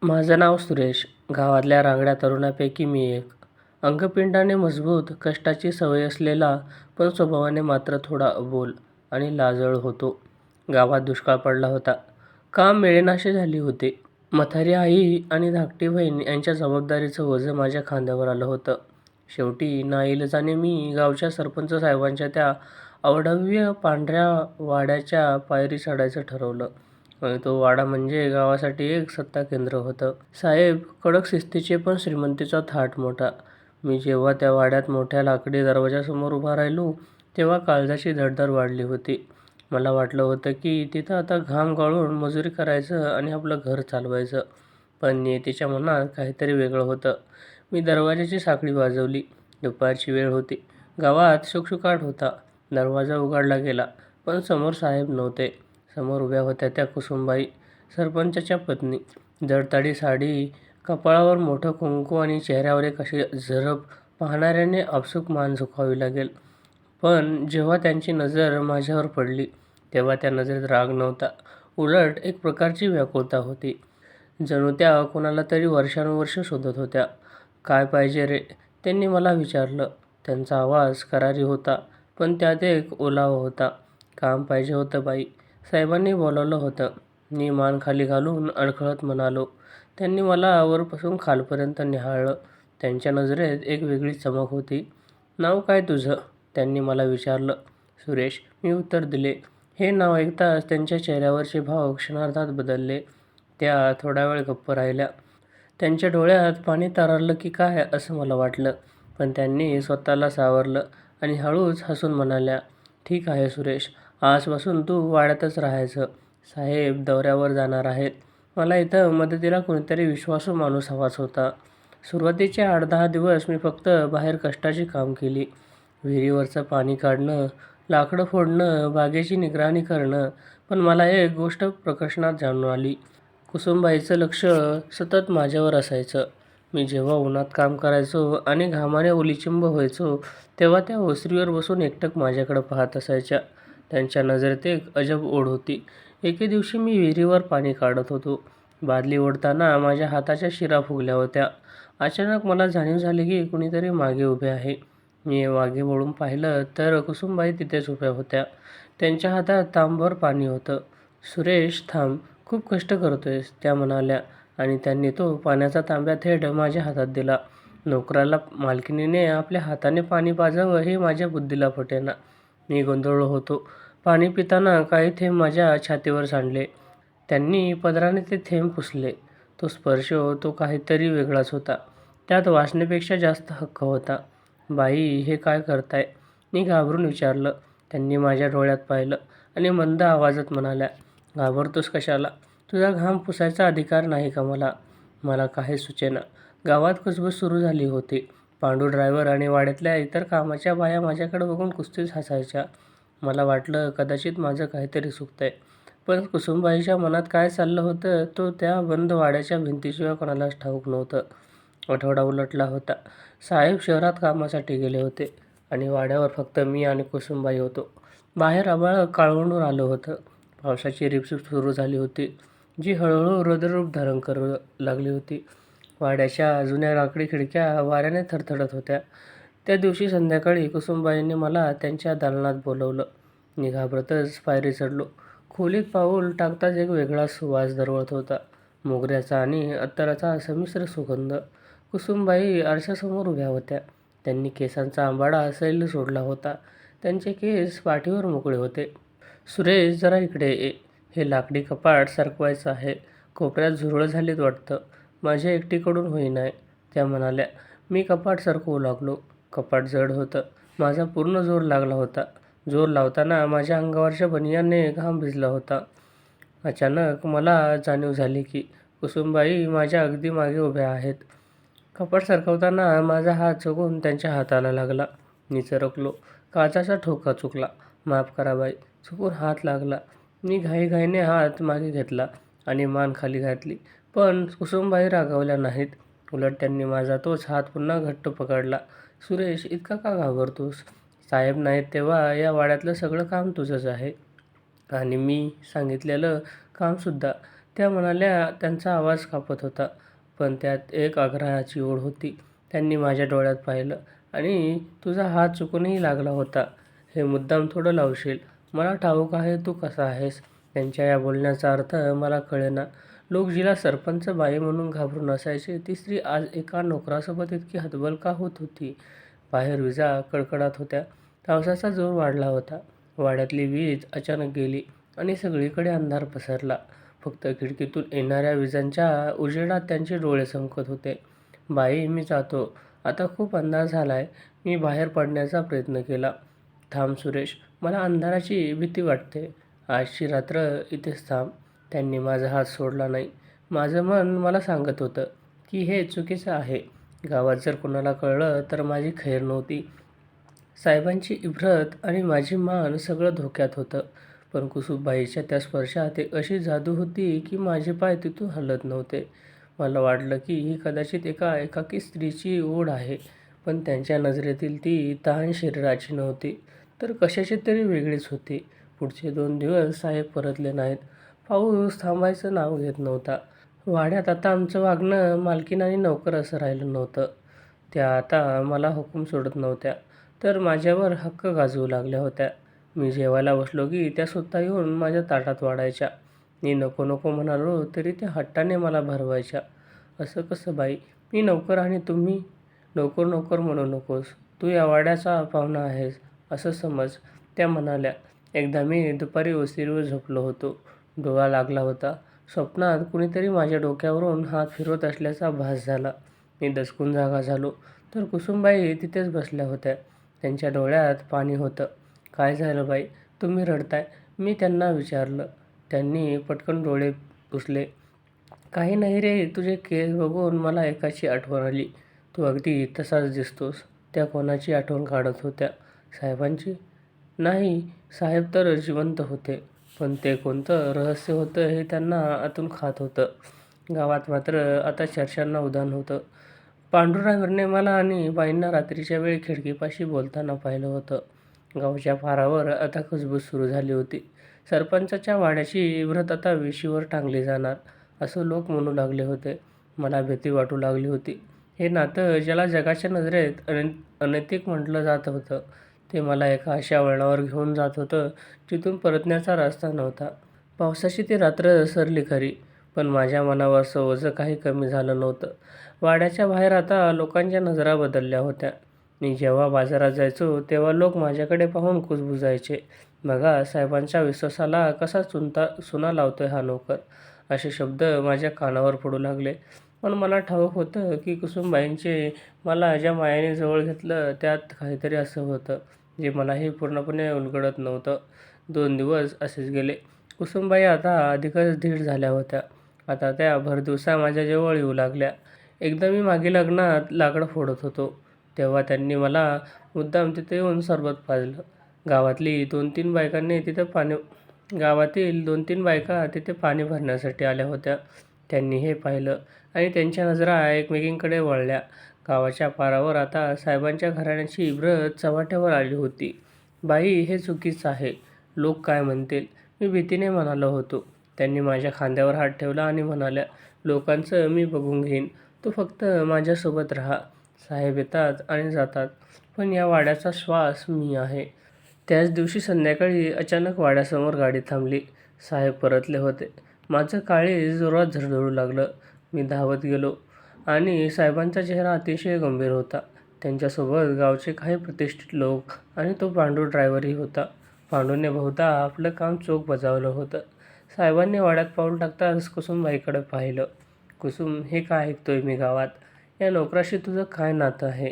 माझं नाव सुरेश. गावातल्या रांगड्या तरुणापैकी मी एक. अंगपिंडाने मजबूत, कष्टाची सवय असलेला, पण स्वभावाने मात्र थोडा अबोल आणि लाजळ होतो. गावात दुष्काळ पडला होता. काम मिळेनासे झाले होते. म्हातारी आई आणि धाकटी बहीण यांच्या जबाबदारीचं ओझं माझ्या खांद्यावर आलं होतं. शेवटी नाईलाजाने मी गावच्या सरपंच साहेबांच्या त्या अवाढव्य पांढऱ्या वाड्याच्या पायरी चढायचं ठरवलं. आणि तो वाडा म्हणजे गावासाठी एक सत्ता केंद्र होतं. साहेब कडक शिस्तीचे, पण श्रीमंतीचा थाट मोठा. मी जेव्हा त्या वाड्यात मोठ्या लाकडी दरवाजासमोर उभा राहिलो, तेव्हा काळजाची धडधड वाढली होती. मला वाटलं होतं की तिथं आता घाम गाळून मजुरी करायचं आणि आपलं घर चालवायचं. पण नियतीच्या मनात काहीतरी वेगळं होतं. मी दरवाजाची साखळी वाजवली. दुपारची वेळ होती. गावात शुकशुकाट होता. दरवाजा उघडला गेला, पण समोर साहेब नव्हते. समोर उभ्या होत्या त्या कुसुमबाई, सरपंचाच्या पत्नी. जडताडी साडी, कपाळावर मोठं कुंकू आणि चेहऱ्यावर एक अशी झरप, पाहणाऱ्याने आपसूक मान झुकावी लागेल. पण जेव्हा त्यांची नजर माझ्यावर पडली, तेव्हा त्या नजरेत राग नव्हता. उलट एक प्रकारची व्याकुळता होती. जणू त्या कोणाला तरी वर्षानुवर्षे शोधत होत्या. "काय पाहिजे रे?" त्यांनी मला विचारलं. त्यांचा आवाज करारी होता, पण त्यात एक ओलावा होता. "काम पाहिजे होतं बाई. साहेबांनी बोलावलं होतं." मी मान खाली घालून अडखळत म्हणालो. त्यांनी मला वरपासून खालपर्यंत निहाळलं. त्यांच्या नजरेत एक वेगळी चमक होती. "नाव काय तुझं?" त्यांनी मला विचारलं. "सुरेश," मी उत्तर दिले. हे नाव ऐकताच त्यांच्या चेहऱ्यावरचे भाव क्षणार्धात बदलले. त्या थोडा वेळ गप्प राहिल्या. त्यांच्या डोळ्यात पाणी तरळलं की काय असं मला वाटलं. पण त्यांनी स्वतःला सावरलं आणि हळूच हसून म्हणाल्या, "ठीक आहे सुरेश, आजपासून तू वाड्यातच राहायचं. साहेब दौऱ्यावर जाणार आहेत. मला इथं मदतीला कोणीतरी विश्वासू माणूस हवाच होता." सुरुवातीचे 8-10 दिवस मी फक्त बाहेर कष्टाची काम केली. विहिरीवरचं पाणी काढणं, लाकडं फोडणं, बागेची निगराणी करणं. पण मला एक गोष्ट प्रकर्षात जाणून आली. कुसुमबाईचं लक्ष सतत माझ्यावर असायचं. मी जेव्हा उन्हात काम करायचो आणि घामाने ओलीचिंब व्हायचो, तेव्हा त्या ओसरीवर बसून एकटक माझ्याकडे पाहत असायच्या. त्यांच्या नजरेत एक अजब ओढ होती. एके दिवशी मी विहिरीवर पाणी काढत होतो. बादली ओढताना माझ्या हाताच्या शिरा फुगल्या होत्या. अचानक मला जाणीव झाली की कुणीतरी मागे उभे आहे. मी मागे वळून पाहिलं तर कुसुमबाई तिथेच उभ्या होत्या. त्यांच्या हातात तांब्याभर पाणी होतं. "सुरेश थांब, खूप कष्ट करतोयस," त्या म्हणाल्या आणि त्यांनी तो पाण्याचा तांब्या थेट माझ्या हातात दिला. नोकराला मालकिणीने आपल्या हाताने पाणी पाजावं हे माझ्या बुद्धीला पटेना. मी गोंधळलो होतो. पाणी पिताना काही थेंब माझ्या छातीवर सांडले. त्यांनी पदराने ते थेंब पुसले. तो स्पर्श, तो काहीतरी वेगळाच होता. त्यात वासनेपेक्षा जास्त हक्क होता. "बाई, हे काय करताय?" मी घाबरून विचारलं. त्यांनी माझ्या डोळ्यात पाहिलं आणि मंद आवाजात म्हणाल्या, "घाबरतोस कशाला? तुझा घाम पुसायचा अधिकार नाही का मला?" मला काही सुचेना. गावात कुजबूज सुरू झाली होती. पांडू ड्रायव्हर आणि वाड्यातल्या इतर कामाच्या बाया माझ्याकडे बघून कुस्तीच हसायच्या. मला वाटलं कदाचित माझं काहीतरी चुकतंय. पण कुसुमबाईच्या मनात काय चाललं होतं तो त्या बंद वाड्याच्या भिंतीशिवाय कोणालाच ठाऊक नव्हतं. आठवडा उलटला होता. साहेब शहरात कामासाठी गेले होते आणि वाड्यावर फक्त मी आणि कुसुमबाई होतो. बाहेर आभाळ काळवंडून आलं होतं. पावसाची रिपरिप सुरू झाली होती, जी हळूहळू रौद्ररूप धारण करू लागली होती. वाड्याच्या जुन्या लाकडी खिडक्या वाऱ्याने थरथरत होत्या. त्या दिवशी संध्याकाळी कुसुमबाईंनी मला त्यांच्या दालनात बोलावलं. मी घाबरतच पायरी चढलो. खोलीत पाऊल टाकताच एक वेगळा सुवास दरवळत होता. मोगऱ्याचा आणि अत्तराचा संमिश्र सुगंध. कुसुमबाई आरशासमोर उभ्या होत्या. त्यांनी केसांचा आंबाडा सैल सोडला होता. त्यांचे केस पाठीवर मोकळे होते. "सुरेश, जरा इकडे ये. हे लाकडी कपाट सरकवायचं आहे. कोपऱ्यात झुरळ झालीत वाटतं." "माझ्या एकटीकडून होईनाय," त्या म्हणाल्या. मी कपाट सरकवू लागलो. कपाट जड होतं. माझा पूर्ण जोर लागला होता. जोर लावताना माझ्या अंगावरच्या बनियानने घाम भिजला होता. अचानक मला जाणीव झाली की कुसुमबाई माझ्या अगदी मागे उभ्या आहेत. कपाट सरकवताना माझा हात चुकून त्यांच्या हाताला लागला. मी चरकलो. काचाचा ठोका चुकला. "माफ करा बाई, चुकून हात लागला." मी घाईघाईने हात मागे घेतला आणि मान खाली घातली. पण कुसुमबाई रागावल्या नाहीत. उलट त्यांनी माझा तोच हात पुन्हा घट्ट पकडला. "सुरेश, इतका का घाबरतोस? साहेब नाहीत तेव्हा या वाड्यातलं सगळं काम तुझंच आहे. आणि मी सांगितलेलं कामसुद्धा." त्या म्हणाल्या. त्यांचा आवाज कापत होता, पण त्यात एक आग्रहाची ओढ होती. त्यांनी माझ्या डोळ्यात पाहिलं. आणि तुझा हात चुकूनही लागला होता. हे मुद्दाम थोडं लावशील. मला ठाऊक आहे तू कसा आहेस. त्यांच्या या बोलण्याचा अर्थ मला कळेना. लोक जिला सरपंच बाई म्हणून घाबरून असायचे, ती स्त्री आज एका नोकरासोबत इतकी हतबल का होत होती? बाहेर विजा कडकडत होत्या. पावसाचा जोर वाढला होता. वाड्यातली वीज अचानक गेली आणि सगळीकडे अंधार पसरला. फक्त खिडकीतून येणाऱ्या विजांच्या उजेडात त्यांचे डोळे चमकत होते. बाई, मी जातो. आता खूप अंधार झालाय. मी बाहेर पडण्याचा प्रयत्न केला. थांब सुरेश, मला अंधाराची भीती वाटते. आजची रात्र इथेच थांब. त्यांनी माझा हात सोडला नाही. माझं मन मला सांगत होतं की हे चुकीचं आहे. गावात जर कोणाला कळलं तर माझी खैर नव्हती. साहेबांची इब्रत आणि माझी मान सगळं धोक्यात होतं. पण कुसुमबाईच्या त्या स्पर्शात एक अशी जादू होती की माझे पाय तिथून हलत नव्हते. मला वाटलं की ही कदाचित एका एकाकी स्त्रीची ओढ आहे, पण त्यांच्या नजरेतील ती तहान शरीराची नव्हती, तर कशाची तरी वेगळीच होती. पुढचे 2 दिवस साहेब परतले नाहीत. पाऊस थांबायचं नाव घेत नव्हता. वाड्यात आता आमचं वागणं मालकीण आणि नोकर असं राहिलं नव्हतं. त्या आता मला हुकूम सोडत नव्हत्या, तर माझ्यावर हक्क गाजवू लागल्या होत्या. मी जेवायला बसलो की त्या स्वतः येऊन माझ्या ताटात वाढायच्या. मी नको नको म्हणालो तरी त्या हट्टाने मला भरवायच्या. असं कसं बाई? मी नोकर आणि तुम्ही? नोकर नोकर म्हणू नकोस. तू या वाड्याचा पाहुणा आहेस असं समज, त्या म्हणाल्या. एकदा मी दुपारी ओसिरीवर झोपलो होतो. डोळा लागला होता. स्वप्नात कुणीतरी माझ्या डोक्यावरून हात फिरवत असल्याचा भास झाला. मी दचकून जागा झालो, तर कुसुमबाई तिथेच बसल्या होत्या. त्यांच्या डोळ्यात पाणी होतं. काय झालं बाई, तुम्ही रडताय? मी त्यांना विचारलं. त्यांनी पटकन डोळे पुसले. काही नाही रे, तुझे केस बघून मला एकाची आठवण आली. तू अगदी तसाच दिसतोस. त्या कोणाची आठवण काढत होत्या? साहेबांची? नाही, साहेब तर जिवंत होते, पण ते कोणतं रहस्य होतं हे त्यांना आतून खात होतं. गावात मात्र आता चर्चांना उधाण होतं. पांडुरंगाने मला आणि बाईंना रात्रीच्या वेळी खिडकीपाशी बोलताना पाहिलं होतं. गावच्या पारावर आता कुजबूज सुरू झाली होती. सरपंचाच्या वाड्याची व्रत आता वेशीवर टांगली जाणार, असं लोक म्हणू लागले होते. मला भीती वाटू लागली होती. हे नातं ज्याला जगाच्या नजरेत अनैतिक म्हटलं जात होतं, ते मला एका अशा वळणावर घेऊन जात होतं जिथून परतण्याचा रस्ता नव्हता. पावसाची ती रात्र सरली खरी, पण माझ्या मनावरचं ओझं काही कमी झालं नव्हतं. वाड्याच्या बाहेर आता लोकांच्या नजरा बदलल्या होत्या. मी जेव्हा बाजारात जायचो तेव्हा लोक माझ्याकडे पाहून कुजबुजायचे. बघा, साहेबांच्या विश्वासाला कसा चुना लावतोय हा नोकर. असे शब्द माझ्या कानावर पडू लागले. पण मला ठाऊक होतं की कुसुमबाईंचे मला ज्या मायेने जवळ घेतलं त्यात काहीतरी असं होतं जे मलाही पूर्णपणे उलगडत नव्हतं. 2 दिवस असेच गेले. कुसुमबाई आता अधिकच धीट झाल्या होत्या. आता त्या भरदिवसा माझ्याजवळ येऊ लागल्या. एकदा मी मागील लग्नात लाकडं फोडत होतो, तेव्हा त्यांनी मला मुद्दाम तिथे येऊन सरबत पाजलं. गावातील 2-3 बायका तिथे पाणी भरण्यासाठी आल्या होत्या. त्यांनी हे पाहिलं आणि त्यांच्या नजरा एकमेकींकडे वळल्या. गावाच्या पारावर आता साहेबांच्या घराण्याची इब्रत चव्हाट्यावर आली होती. बाई, हे चुकीचं आहे. लोक काय म्हणतील? मी भीतीने म्हणालो होतो. त्यांनी माझ्या खांद्यावर हात ठेवला आणि म्हणाल्या, लोकांचं मी बघून घेईन. तू फक्त माझ्यासोबत राहा. साहेब येतात आणि जातात, पण या वाड्याचा श्वास मी आहे. त्याच दिवशी संध्याकाळी अचानक वाड्यासमोर गाडी थांबली. साहेब परतले होते. माझं काळीज जोरात झडझडू लागलं. मी धावत गेलो आणि साहेबांचा चेहरा अतिशय गंभीर होता. त्यांच्यासोबत गावचे काही प्रतिष्ठित लोक आणि तो पांडू ड्रायव्हरही होता. पांडूने बहुधा आपलं काम चोख बजावलं होतं. साहेबांनी वाड्यात पाऊल टाकताच कुसुमबाईकडे पाहिलं. कुसुम, हे काय ऐकतोय मी गावात? या नोकराशी तुझं काय नातं आहे?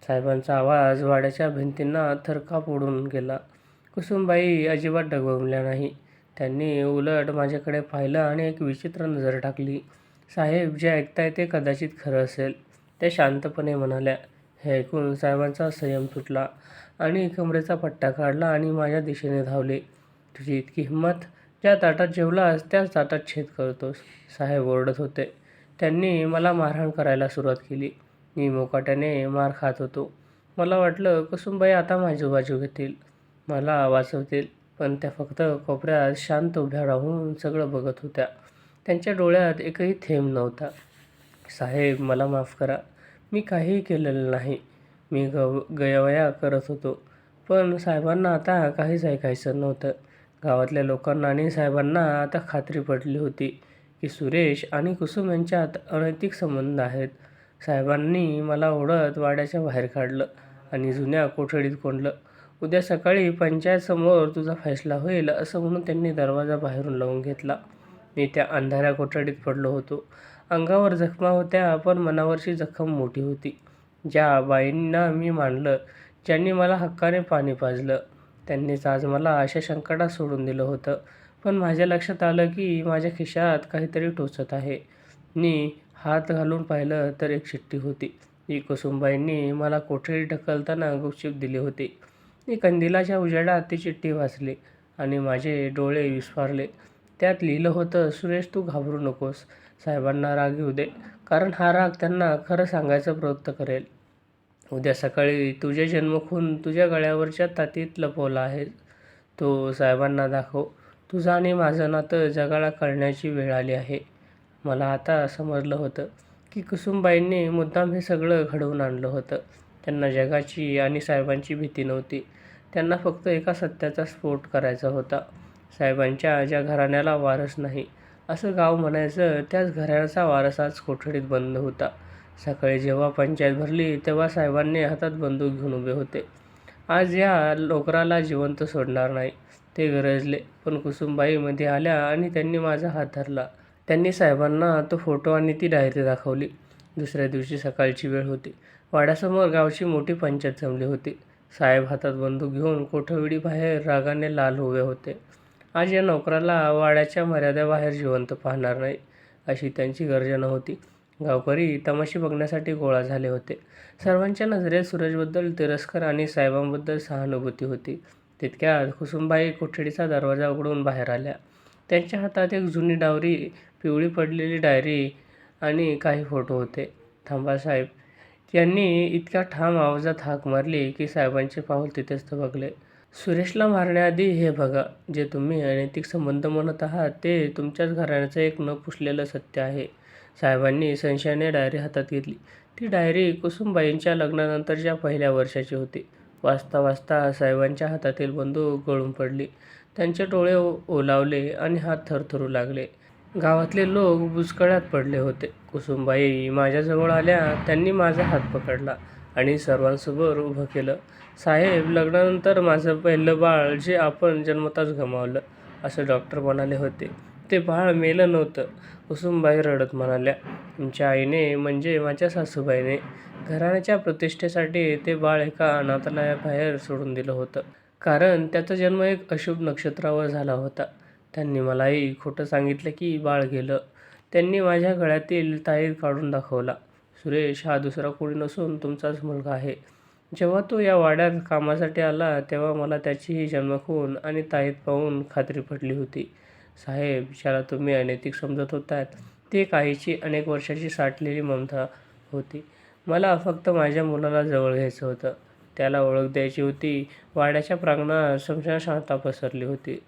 साहेबांचा आवाज वाड्याच्या भिंतींना थरकाप उडून गेला. कुसुमबाई अजिबात डगमगल्या नाही. त्यांनी उलट माझ्याकडे पाहिलं आणि एक विचित्र नजर टाकली. साहेब, जे ऐकताय ते कदाचित खरं असेल, त्या शांतपणे म्हणाल्या. हे ऐकून साहेबांचा संयम तुटला आणि कमरेचा पट्टा काढला आणि माझ्या दिशेने धावले. तुझी इतकी हिंमत? ज्या ताटात जेवलास त्याच ताटात छेद करतोस, साहेब ओरडत होते. त्यांनी मला मारहाण करायला सुरुवात केली. मी मुकाट्याने मार खात होतो. मला वाटलं कुसुमबाई आता माझी बाजू घेतील, मला वाचवतील, पण त्या फक्त कोपऱ्यात शांत उभ्या राहून सगळं बघत होत्या. त्यांच्या डोळ्यात एकही थेंब नव्हता. साहेब, मला माफ करा. मी काहीही केलेलं नाही. मी गयवया करत होतो. पण साहेबांना आता काहीच ऐकायचं नव्हतं. गावातल्या लोकांना आणि साहेबांना आता खात्री पडली होती की सुरेश आणि कुसुम यांच्यात अनैतिक संबंध आहेत. साहेबांनी मला ओढत वाड्याच्या बाहेर काढलं आणि जुन्या कोठडीत कोंडलं. उद्या सकाळी पंचायतसमोर तुझा फैसला होईल असं म्हणून त्यांनी दरवाजा बाहेरून लावून घेतला. मी त्या अंधाऱ्या कोठडीत पडलो होतो. अंगावर जखमा होत्या, पण मनावरची जखम मोठी होती. ज्या बाईंना मी मानलं, ज्यांनी मला हक्काने पाणी पाजलं, त्यांनीच आज मला अशा संकटात सोडून दिलं होतं. पण माझ्या लक्षात आलं की माझ्या खिशात काहीतरी टोचत आहे. मी हात घालून पाहिलं तर एक चिठ्ठी होती. ही कुसुमबाईंनी मला कोठडीत ढकलताना गुपचूप दिली होती. मी कंदिलाच्या उजेडात ती चिठ्ठी वाचली आणि माझे डोळे विस्फारले. त्यात लिहिलं होतं, सुरेश, तू घाबरू नकोस. साहेबांना राग येऊ दे, कारण हा राग त्यांना खरं सांगायचा प्रयत्न करेल. उद्या सकाळी तुझे जन्मखून तुझ्या गळ्यावरच्या तातीत लपवला आहे, तो साहेबांना दाखव. तुझं आणि माझं नातं जगाला कळण्याची वेळ आली आहे. मला आता समजलं होतं की कुसुमबाईंनी मुद्दाम हे सगळं घडवून आणलं होतं. त्यांना जगाची आणि साहेबांची भीती नव्हती. त्यांना फक्त एका सत्याचा स्फोट करायचा होता. साहेबांच्या ज्या घराण्याला वारस नाही असं गाव म्हणायचं, त्याच घराण्याचा वारस आज कोठडीत बंद होता. सकाळी जेव्हा पंचायत भरली तेव्हा साहेबांनी हातात बंदूक घेऊन उभे होते. आज या नोकराला जिवंत सोडणार नाही, ते गरजले. पण कुसुमबाई मध्ये आल्या आणि त्यांनी माझा हात धरला. त्यांनी साहेबांना तो फोटो आणि ती डायरी दाखवली. दुसऱ्या दिवशी सकाळची वेळ होती. वाड्यासमोर गावची मोठी पंचायत जमली होती. साहेब हातात बंदूक घेऊन कोठडीबाहेर रागाने लाल उभे होते. आज या नोकराला वाड्याच्या मर्यादेबाहेर जिवंत पाहणार नाही, अशी त्यांची गर्जना होती. गावकरी तमाशे बघण्यासाठी गोळा झाले होते. सर्वांच्या नजरेत सुरेशबद्दल तिरस्कार आणि साहेबांबद्दल सहानुभूती होती. तितक्यात कुसुमबाई कोठडीचा दरवाजा उघडून बाहेर आल्या. त्यांच्या हातात एक जुनी डावरी, पिवळी पडलेली डायरी आणि काही फोटो होते. थांबा साहेब, त्यांनी इतक्या ठाम आवाजात हाक मारली की साहेबांचे पाऊल तिथेच थबकले. सुरेशला मारण्याआधी हे बघा. जे तुम्ही अनैतिक संबंध म्हणत आहात ते तुमच्याच घराण्याचं एक न पुसलेलं सत्य आहे. साहेबांनी संशयाने डायरी हातात घेतली. ती डायरी कुसुमबाईंच्या लग्नानंतरच्या पहिल्या वर्षाची होती. वाचता वाचता साहेबांच्या हातातील बंदूक गळून पडली. त्यांचे डोळे ओलावले आणि हात थरथरू लागले. गावातले लोक बुचकळ्यात पडले होते. कुसुमबाई माझ्याजवळ आल्या. त्यांनी माझा हात पकडला आणि सर्वांसमोर उभं केलं. साहेब, लग्नानंतर माझं पहिलं बाळ, जे आपण जन्मताच गमावलं, असं डॉक्टर म्हणाले होते, ते बाळ मेलं नव्हतं. कुसुमबाई रडत म्हणाल्या, तुमच्या आईने, म्हणजे माझ्या सासूबाईने, घराण्याच्या प्रतिष्ठेसाठी ते बाळ एका अनाथालयाबाहेर सोडून दिलं होतं. कारण त्याचा जन्म एक अशुभ नक्षत्रावर झाला होता. त्यांनी मलाही खोटं सांगितलं की बाळ गेलं. त्यांनी माझ्या गळ्यातील ताईत काढून दाखवला. सुरेश हा दुसरा कोणी नसून तुमचाच मुलगा आहे. जेव्हा तो या वाड्यात कामासाठी आला तेव्हा मला त्याचीही जन्मखून आणि ताईत पाहून खात्री पटली होती. साहेब, ज्याला तुम्ही अनैतिक समजत होतात, ती एक आईची अनेक वर्षाची साठलेली ममता होती. मला फक्त माझ्या मुलाला जवळ घ्यायचं होतं. त्याला ओळख द्यायची होती. वाड्याच्या प्रांगणात संपूर्ण शांतता पसरली होती.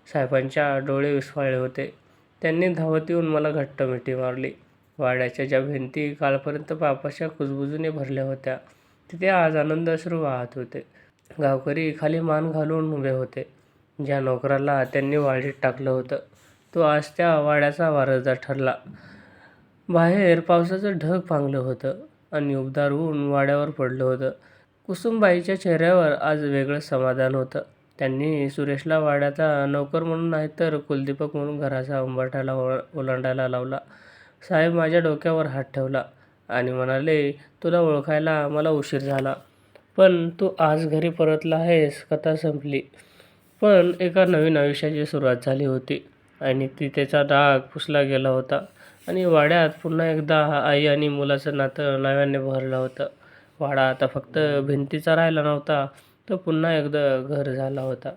साहेबांच्या डोळे विस्फारले होते. त्यांनी धावत येऊन मला घट्ट मिठी मारली. वाड्याच्या ज्या भिंती कालपर्यंत पापाच्या कुजबुजीने भरल्या होत्या, तिथे आज आनंद अश्रू वाहत होते. गावकरी खाली मान घालून उभे होते. ज्या नोकराला त्यांनी वाळीत टाकलं होतं, तो आज त्या वाड्याचा वारसदार ठरला. बाहेर पावसाचं ढग पांगलं होतं आणि उबदार ऊन वाड्यावर पडलं होतं. कुसुमबाईच्या चेहऱ्यावर आज वेगळंच समाधान होतं. त्यांनी सुरेशला वाड्याचा नोकर म्हणून नाही तर कुलदीपक म्हणून घराच्या उंबरठ्याला ओलांडायला लावला. साहेब माझ्या डोक्यावर हात ठेवला आणि म्हणाले, तुला ओळखायला मला उशीर झाला, पण तू आज घरी परतला आहेस. कथा संपली, पण एका नवीन आयुष्याची सुरुवात झाली होती आणि त्याचा राग पुसला गेला होता आणि वाड्यात पुन्हा एकदा आई आणि मुलाचं नातं नव्याने बहरलं होतं. वाडा आता फक्त भिंतीचा राहिला नव्हता, तो पुन्हा एकदा घर झाला होता.